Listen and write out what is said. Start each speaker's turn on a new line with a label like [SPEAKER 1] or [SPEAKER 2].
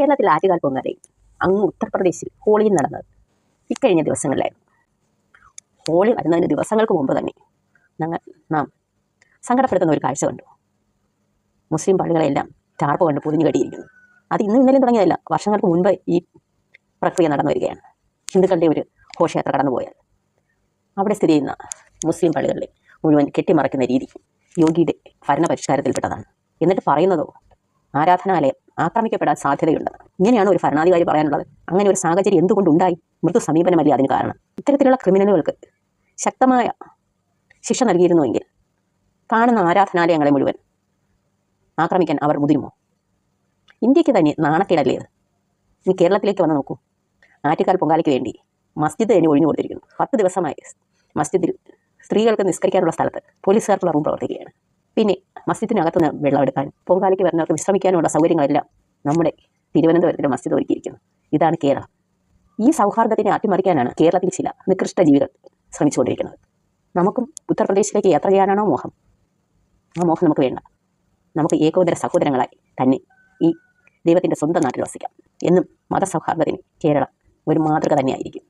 [SPEAKER 1] കേരളത്തിൽ ആറ്റുകാൽ പൊങ്കാലയും അങ്ങ് ഉത്തർപ്രദേശിൽ ഹോളിയും നടന്നത് ഇക്കഴിഞ്ഞ ദിവസങ്ങളിലായിരുന്നു. ഹോളി വരുന്നതിന് ദിവസങ്ങൾക്ക് മുമ്പ് തന്നെ നാം സങ്കടപ്പെടുത്തുന്ന ഒരു കാഴ്ച കണ്ടു. മുസ്ലിം പള്ളികളെല്ലാം ടാർപ്പ് കൊണ്ട് പൊതിഞ്ഞു കെട്ടിയിരിക്കുന്നു. അത് ഇന്നും ഇന്നലെയും തുടങ്ങിയതല്ല, വർഷങ്ങൾക്ക് മുൻപ് ഈ പ്രക്രിയ നടന്നു വരികയാണ്. ഹിന്ദുക്കളുടെ ഒരു ഘോഷയാത്ര കടന്നുപോയാൽ അവിടെ സ്ഥിതി ചെയ്യുന്ന മുസ്ലിം പള്ളികളിലെ മുഴുവൻ കെട്ടിമറയ്ക്കുന്ന രീതി യോഗിയുടെ ഭരണപരിഷ്കാരത്തിൽപ്പെട്ടതാണ്. എന്നിട്ട് പറയുന്നതോ ആരാധനാലയം ആക്രമിക്കപ്പെടാൻ സാധ്യതയുണ്ടെന്ന്. ഇങ്ങനെയാണ് ഒരു ഭരണാധികാരി പറയാനുള്ളത്. അങ്ങനെ ഒരു സാഹചര്യം എന്തുകൊണ്ടുണ്ടായി? മൃദു സമീപനമല്ലേ അതിന് കാരണം? ഇത്തരത്തിലുള്ള ക്രിമിനലുകൾക്ക് ശക്തമായ ശിക്ഷ നൽകിയിരുന്നുവെങ്കിൽ കാണുന്ന ആരാധനാലയങ്ങളെ മുഴുവൻ ആക്രമിക്കാൻ അവർ മുതിരുമോ? ഇന്ത്യക്ക് തന്നെ നാണക്കേടല്ലേ ഇത്? ഇനി കേരളത്തിലേക്ക് വന്ന് നോക്കൂ. ആറ്റുകാൽ പൊങ്കാലയ്ക്ക് വേണ്ടി മസ്ജിദ് തന്നെ ഒഴിഞ്ഞു കൊടുത്തിരിക്കുന്നു. 10 ദിവസമായി മസ്ജിദിൽ സ്ത്രീകൾക്ക് നിസ്കരിക്കാനുള്ള സ്ഥലത്ത് പോലീസുകാർക്കുള്ള റൂം പ്രവർത്തിക്കുകയാണ്. പിന്നെ മസ്ജിദിനകത്തുനിന്ന് വെള്ളമെടുക്കാനും പൊങ്കാലയ്ക്ക് വരുന്നവർക്ക് വിശ്രമിക്കാനുള്ള സൗകര്യങ്ങളെല്ലാം നമ്മുടെ തിരുവനന്തപുരത്തിലെ മസ്ജിദ് ഒരുക്കിയിരിക്കുന്നു. ഇതാണ് കേരളം. ഈ സൗഹാർദ്ദത്തിനെ അട്ടിമറിക്കാനാണ് കേരളത്തിൽ ചില നികൃഷ്ട ജീവികൾ ശ്രമിച്ചുകൊണ്ടിരിക്കുന്നത്. നമുക്കും ഉത്തർപ്രദേശിലേക്ക് യാത്ര ചെയ്യാനാണോ മോഹം? ആ മോഹം നമുക്ക് വേണ്ട. നമുക്ക് ഏകോദര സഹോദരങ്ങളായി തന്നെ ഈ ദൈവത്തിൻ്റെ സ്വന്തം നാട്ടിൽ വസിക്കാം. എന്നും മതസൗഹാർദ്ദത്തിന് കേരളം ഒരു മാതൃക തന്നെയായിരിക്കും.